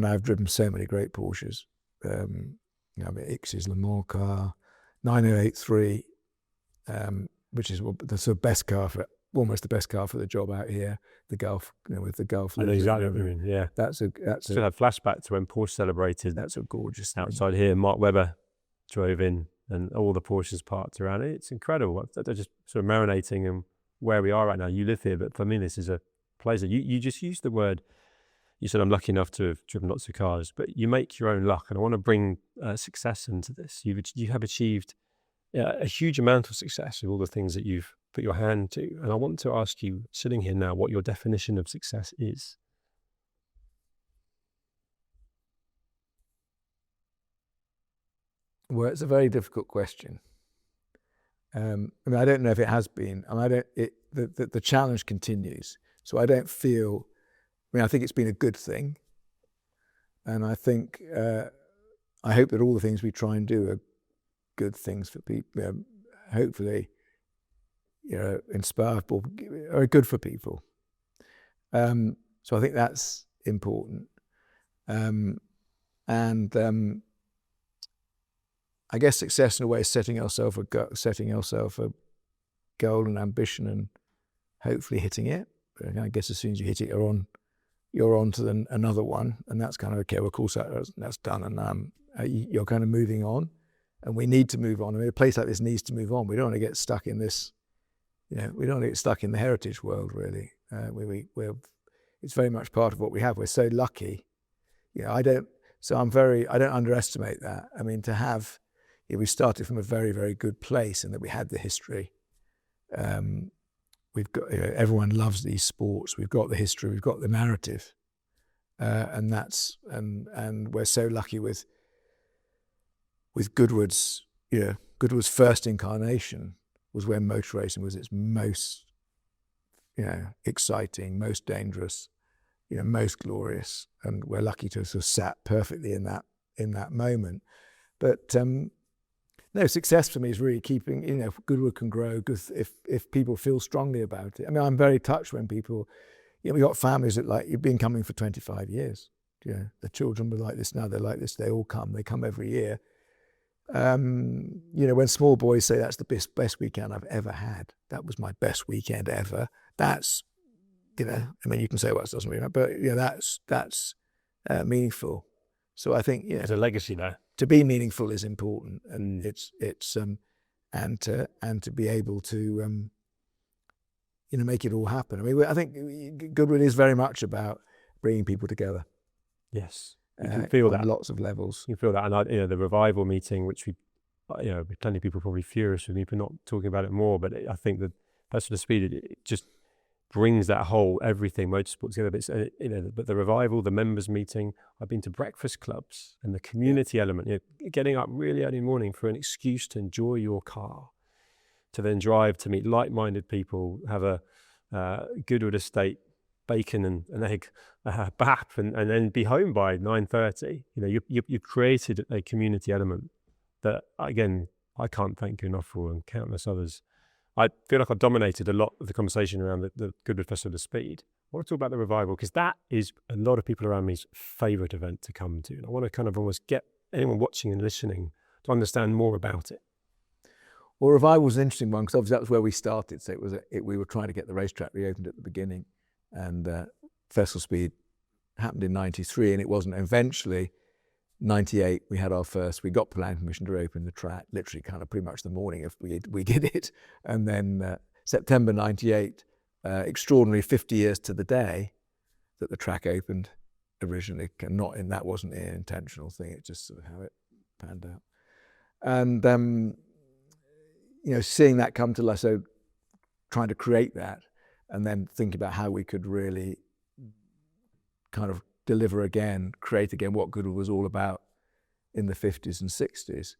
I've driven so many great Porsches. Ix's Le Mans car, 9083, which is the sort of best car almost the best car for the job out here. The Gulf, with the Gulf. I know exactly what you mean. Yeah, still have flashback to when Porsche celebrated. That's a gorgeous thing. Outside here. Mark Webber drove in, and all the Porsches parked around it. It's incredible. They're just sort of marinating in where we are right now. You live here, but for me, this is a pleasure. You just used the word. You said I'm lucky enough to have driven lots of cars, but you make your own luck, and I want to bring success into this. You have achieved a huge amount of success with all the things that you've put your hand to, and I want to ask you, sitting here now, what your definition of success is. Well, it's a very difficult question. I don't know if it has been. The challenge continues, so I don't feel. I think it's been a good thing, and I think I hope that all the things we try and do are good things for people. Hopefully, inspire people, are good for people. So I think that's important, and I guess success in a way is setting yourself a goal and ambition, and hopefully hitting it. But I guess as soon as you hit it, you're on to another one, and that's kind of okay. Well, of course, that's done, and you're kind of moving on, and we need to move on. A place like this needs to move on. We don't want to get stuck in this. We don't want to get stuck in the heritage world, really. It's very much part of what we have. We're so lucky. I don't underestimate that. To have, we started from a very, very good place, and that we had the history. We've got everyone loves these sports. We've got the history. We've got the narrative, and we're so lucky with Goodwood's. Goodwood's first incarnation was when motor racing was its most, exciting, most dangerous, most glorious, and we're lucky to have sort of sat perfectly in that moment. But no, success for me is really keeping, Goodwood can grow if people feel strongly about it. I'm very touched when people, we got families that you've been coming for 25 years. The children were like this, now they're like this, they come every year. When small boys say that's the best weekend I've ever had, that was my best weekend ever. That's, you can say, well, it doesn't mean, but that's meaningful. So I think, there's a legacy there. To be meaningful is important, and it's and to be able to make it all happen. I think Goodwood is very much about bringing people together. Yes, you can feel that on lots of levels. You feel that, and the revival meeting, which plenty of people probably furious with me for not talking about it more, but I think that Festival of Speed it just brings that whole everything motorsport together. But but the revival, the members meeting, I've been to breakfast clubs, and the community element, getting up really early in the morning for an excuse to enjoy your car, to then drive to meet like-minded people, have a Goodwood Estate bacon and an egg bap, and then be home by 9:30. You've created a community element that, again, I can't thank you enough for, and countless others. I feel like I've dominated a lot of the conversation around the Goodwood Festival of Speed. I want to talk about the revival, because that is a lot of people around me's favourite event to come to. And I want to kind of almost get anyone watching and listening to understand more about it. Well, revival was an interesting one, because obviously that was where we started. So we were trying to get the racetrack reopened at the beginning. And Festival of Speed happened in 93, and it wasn't. Eventually, 98, we had our first, we got planning permission to open the track, literally kind of pretty much the morning if we did it. And then September 98, extraordinary 50 years to the day that the track opened originally. That wasn't an intentional thing, it's just sort of how it panned out. And seeing that come to life, so trying to create that, and then thinking about how we could really kind of deliver again, create again what Goodwood was all about in the 50s and 60s.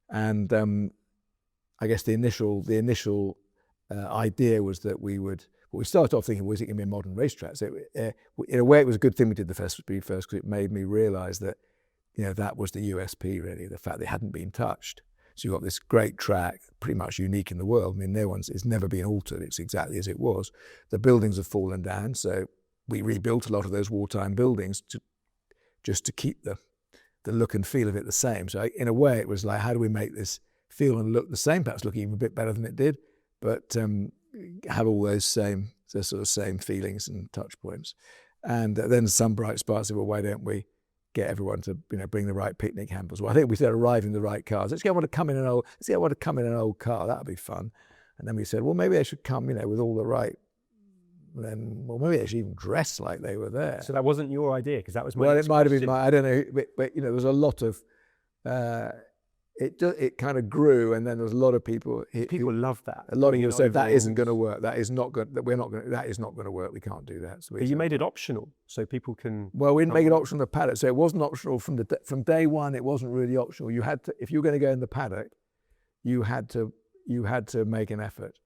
And I guess the initial idea was that we started off thinking, was it going to be a modern racetrack? So in a way, it was a good thing we did the Festival of Speed first, because it made me realise that, that was the USP really, the fact that it hadn't been touched. So you've got this great track, pretty much unique in the world. I mean, it's never been altered. It's exactly as it was. The buildings have fallen down, so we rebuilt a lot of those wartime buildings just to keep the look and feel of it the same. So in a way, it was like, how do we make this feel and look the same? Perhaps look even a bit better than it did, but have all those sort of same feelings and touch points. And then some bright sparks said, well, why don't we get everyone to bring the right picnic hampers? Well, I think we said arriving the right cars. Let's get everyone to come in an old car. That'll be fun. And then we said, well, maybe they should come, with all the right. Maybe they should even dress like they were there. So that wasn't your idea, because that was my. Well, it might have been I don't know, but there was a lot of. It kind of grew, and then there was a lot of people. People loved that. A lot of people said that isn't going to work. That is not going. That is not going to work. We can't do that. So but you made it optional, so people can. Well, we didn't make it optional in the paddock, so it wasn't optional from day one. It wasn't really optional. You had to, if you were going to go in the paddock, you had to make an effort.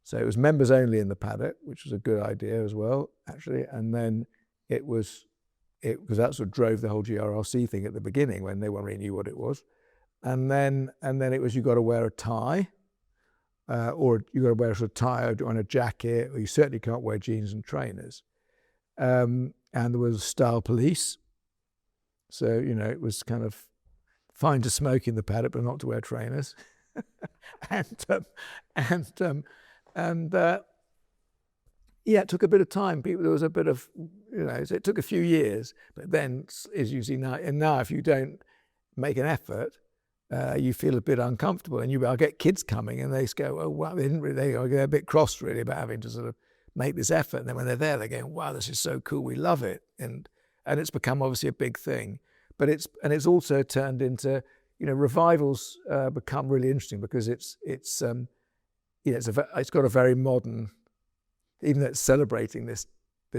So it was members only in the paddock, which was a good idea as well, actually. And then because that's what drove the whole GRRC thing at the beginning, when no one really knew what it was. And then it was, you got to wear a tie, or you got to wear a sort of tie on a jacket, or you certainly can't wear jeans and trainers. And there was style police. So, it was kind of fine to smoke in the paddock, but not to wear trainers. It took a bit of time. There was a bit of, so it took a few years. But then, as you see now, if you don't make an effort, you feel a bit uncomfortable. And I'll get kids coming, and they go, "Oh, wow!" They're a bit cross really about having to sort of make this effort. And then when they're there, they're going, "Wow, this is so cool. We love it." And it's become obviously a big thing. But it's also turned into, revivals become really interesting, because it's got a very modern, even though it's celebrating this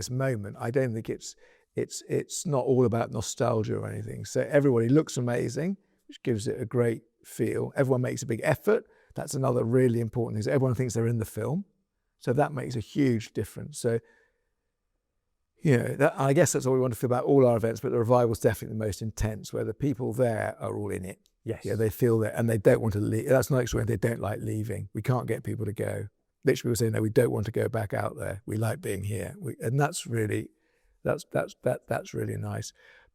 moment, I don't think it's not all about nostalgia or anything. So everybody looks amazing, which gives it a great feel. Everyone makes a big effort. That's another really important thing. So everyone thinks they're in the film. So that makes a huge difference. So, I guess that's all we want to feel about all our events, but the revival's definitely the most intense, where the people there are all in it. Yes. Yeah, they feel that, and they don't want to leave. That's not extraordinary. They don't like leaving. We can't get people to go. Literally, people say, no, we don't want to go back out there. We like being here. And that's really nice.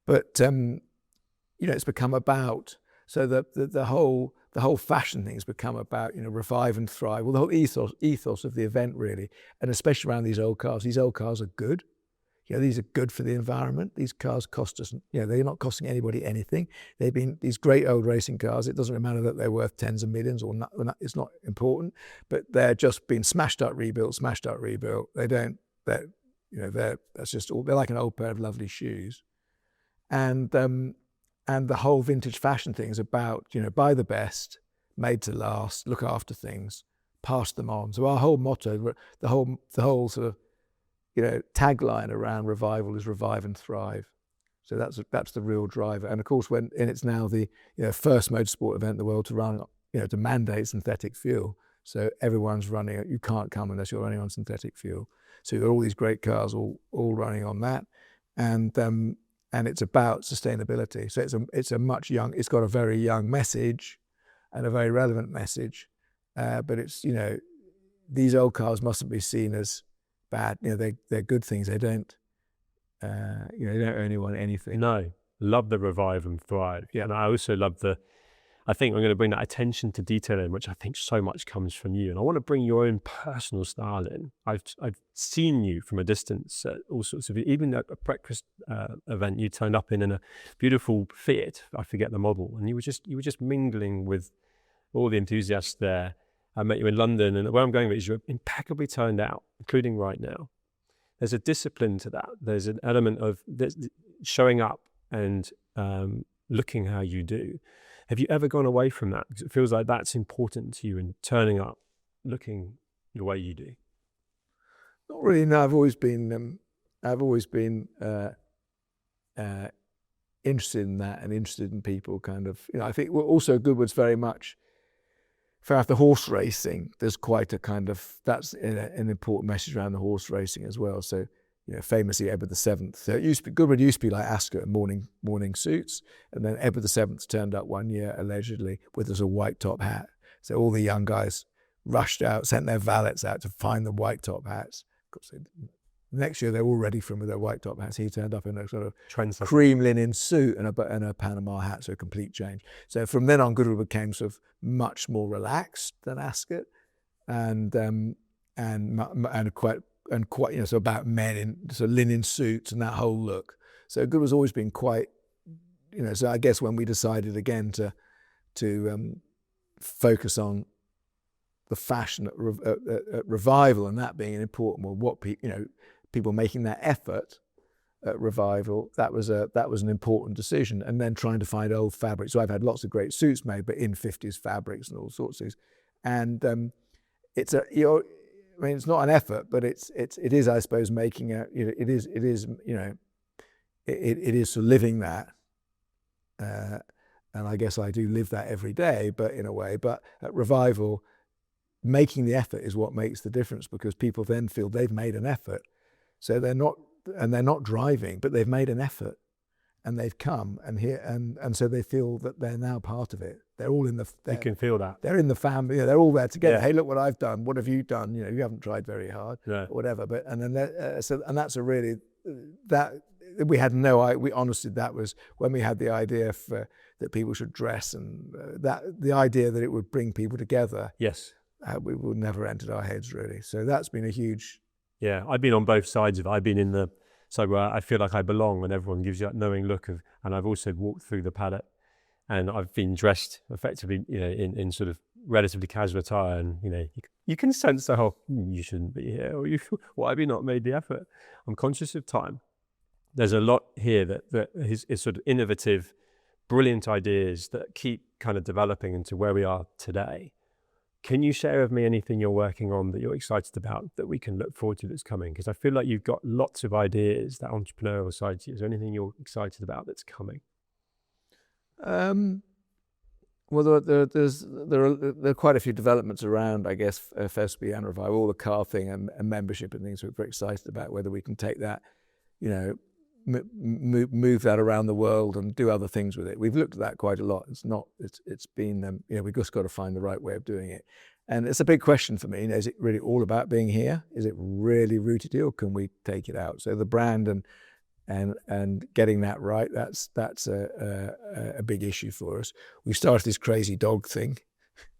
But it's become about, so the whole fashion thing's become about, revive and thrive. Well, the whole ethos of the event really, and especially around these old cars. These old cars are good. These are good for the environment. These cars cost us, they're not costing anybody anything. They've been these great old racing cars. It doesn't matter that they're worth tens of millions or not, it's not important, but they're just been smashed up, rebuilt. They're like an old pair of lovely shoes. And the whole vintage fashion thing is about, buy the best, made to last, look after things, pass them on. So our whole motto, the whole sort of, tagline around revival is revive and thrive. So that's the real driver. And of course, it's now the first motorsport event in the world to run, to mandate synthetic fuel. So everyone's running. You can't come unless you're running on synthetic fuel. So you've got all these great cars all running on that, and it's about sustainability. So it's got a very young message, and a very relevant message. But it's these old cars mustn't be seen as bad. They're good things. They don't they don't owe anyone anything. No, love the revive and thrive. Yeah. And I also love I think I'm going to bring that attention to detail in, which I think so much comes from you. And I want to bring your own personal style in. I've seen you from a distance at all sorts of, even at a breakfast event you turned up in a beautiful Fiat, I forget the model, and you were just mingling with all the enthusiasts there. I met you in London, and where I'm going with is you're impeccably turned out, including right now. There's a discipline to that. There's an element of showing up and looking how you do. Have you ever gone away from that? Because it feels like that's important to you, and turning up, looking the way you do. Not really. No, I've always been interested in that and interested in people. Kind of, I think also Goodwood's very much. For the horse racing, there's quite a kind of that's an important message around the horse racing as well. So, famously Edward VII. So Goodwood used to be like Ascot in morning suits, and then Edward VII turned up one year allegedly with a white top hat. So all the young guys rushed out, sent their valets out to find the white top hats. Of course, next year they're all ready for him with their white top hats. He turned up in a sort of cream linen suit and a Panama hat, so a complete change. So from then on, Goodwood became sort of much more relaxed than Ascot, and quite so about men in sort of linen suits and that whole look. So Goodwood's always been quite, So I guess when we decided again to focus on the fashion at revival, and that being an important one, what people making that effort at revival, that was an important decision. And then trying to find old fabrics. So I've had lots of great suits made, but in 50s fabrics and all sorts of things. And it's not an effort, but it is, I suppose, making it is sort of living that. And I guess I do live that every day, but in a way. But at revival, making the effort is what makes the difference, because people then feel they've made an effort. So they're not driving, but they've made an effort, and they've come and so they feel that they're now part of it. They're all in you can feel that. They're in the family. They're all there together. Yeah. Hey, look what I've done. What have you done? You haven't tried very hard, or whatever. But and then and that's a really that we had we honestly, that was when we had the idea that people should dress, and that the idea that it would bring people together. Yes. We would never entered our heads really. So that's been a huge. Yeah, I've been on both sides of it. I've been in the side where I feel like I belong, and everyone gives you that knowing look of, and I've also walked through the paddock, and I've been dressed effectively, in sort of relatively casual attire, and you can sense the whole you shouldn't be here, or why have you not made the effort? I'm conscious of time. There's a lot here that is sort of innovative, brilliant ideas that keep kind of developing into where we are today. Can you share with me anything you're working on that you're excited about that we can look forward to that's coming? Because I feel like you've got lots of ideas, that entrepreneurial side to you. Is there anything you're excited about that's coming? Well, there are quite a few developments around, I guess, FSB and Revive, all the car thing and membership and things. We're very excited about whether we can take that, move that around the world and do other things with it. We've looked at that quite a lot. It's been, we've just got to find the right way of doing it. And it's a big question for me. Is it really all about being here? Is it really rooted here, or can we take it out? So the brand and getting that right, that's a big issue for us. We started this crazy dog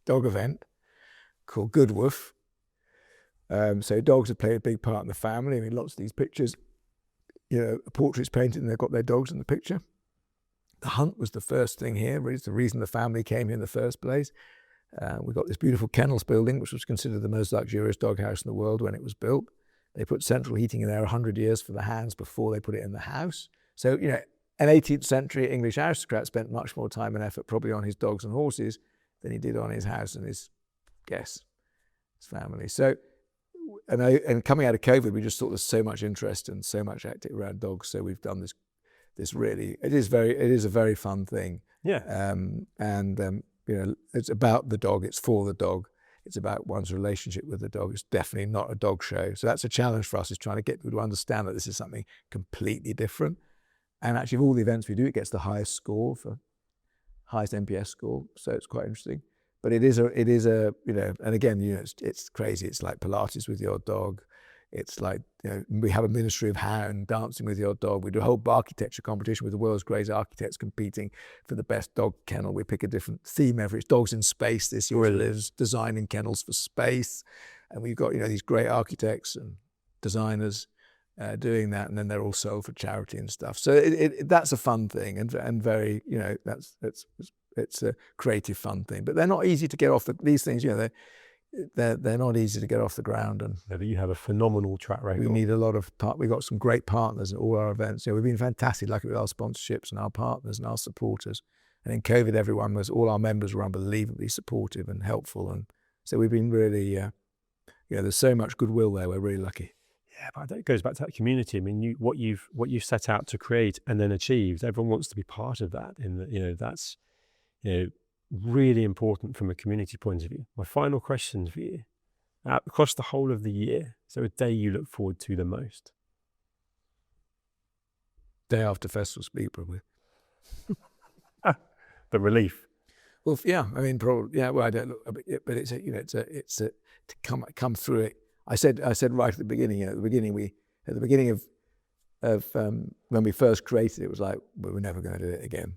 event called Goodwood. So dogs have played a big part in the family. I mean, lots of these pictures, portraits painted and they've got their dogs in the picture. The hunt was the first thing here. Really, it's the reason the family came here in the first place. We got this beautiful kennels building, which was considered the most luxurious doghouse in the world when it was built. They put central heating in there 100 years for the hands before they put it in the house. So, an 18th century English aristocrat spent much more time and effort probably on his dogs and horses than he did on his house and his guests, his family. So, and coming out of COVID, we just thought there's so much interest and so much activity around dogs. So we've done this really, it is a very fun thing. Yeah. It's about the dog. It's for the dog. It's about one's relationship with the dog. It's definitely not a dog show. So that's a challenge for us, is trying to get people to understand that this is something completely different. And actually, of all the events we do, it gets the highest highest NPS score. So it's quite interesting. But it is a, and again, it's crazy. It's like Pilates with your dog. It's like, we have a ministry of hound dancing with your dog. We do a whole architecture competition with the world's greatest architects competing for the best dog kennel. We pick a different theme every. It's dogs in space this year. Lives designing kennels for space, and we've got these great architects and designers doing that, and then they're all sold for charity and stuff. So that's a fun thing, and very it's a creative fun thing. But they're not easy to get off these things. they're not easy to get off the ground. And You have a phenomenal track record. we need a lot of we've got some great partners at all our events. We've been fantastic, lucky with our sponsorships and our partners and our supporters. And in COVID, all our members were unbelievably supportive and helpful. And so we've been really, there's so much goodwill there. We're really lucky. Yeah, but it goes back to that community. I mean, what you've set out to create and then achieved, everyone wants to be part of that. That's really important from a community point of view. My final question for you: across the whole of the year, is there a day you look forward to the most? Day after Festival of Speed, probably. The relief. Well, yeah, I mean, probably, yeah. Well, I don't look, but it's to come through it. I said right at the beginning. At the beginning of when we first created it, it was like, well, we're never going to do it again.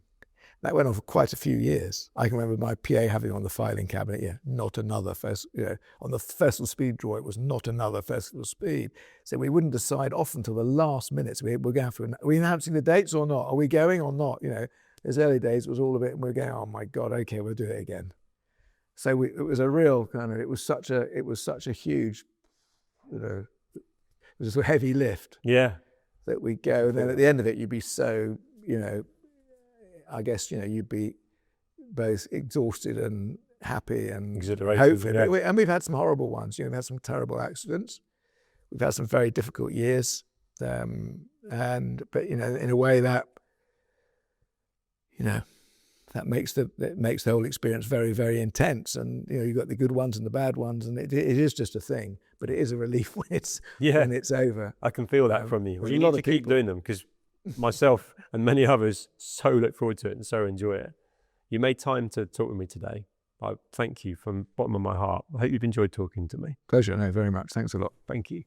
That went on for quite a few years. I can remember my PA having on the filing cabinet, not another on the Festival of Speed drawer, it was not another Festival of Speed. So we wouldn't decide off until the last minute. So we're going to, are we announcing the dates or not? Are we going or not? Those early days, it was all a bit, and we were going, oh my God, okay, we'll do it again. So it was a real kind of, it was such a huge, it was a heavy lift. Yeah. That we go, and then at the end of it, you'd be so, I guess, you'd be both exhausted and happy and hopeful. Yeah. And we've had some horrible ones. We've had some terrible accidents. We've had some very difficult years. But in a way that, that makes the whole experience very, very intense. And you've got the good ones and the bad ones, and it is just a thing. But it is a relief when it's over. I can feel that from you. Well, you need to keep doing them, because myself and many others so look forward to it and so enjoy it. You made time to talk with me today. I thank you from the bottom of my heart. I hope you've enjoyed talking to me. Pleasure, no, very much. Thanks a lot. Thank you.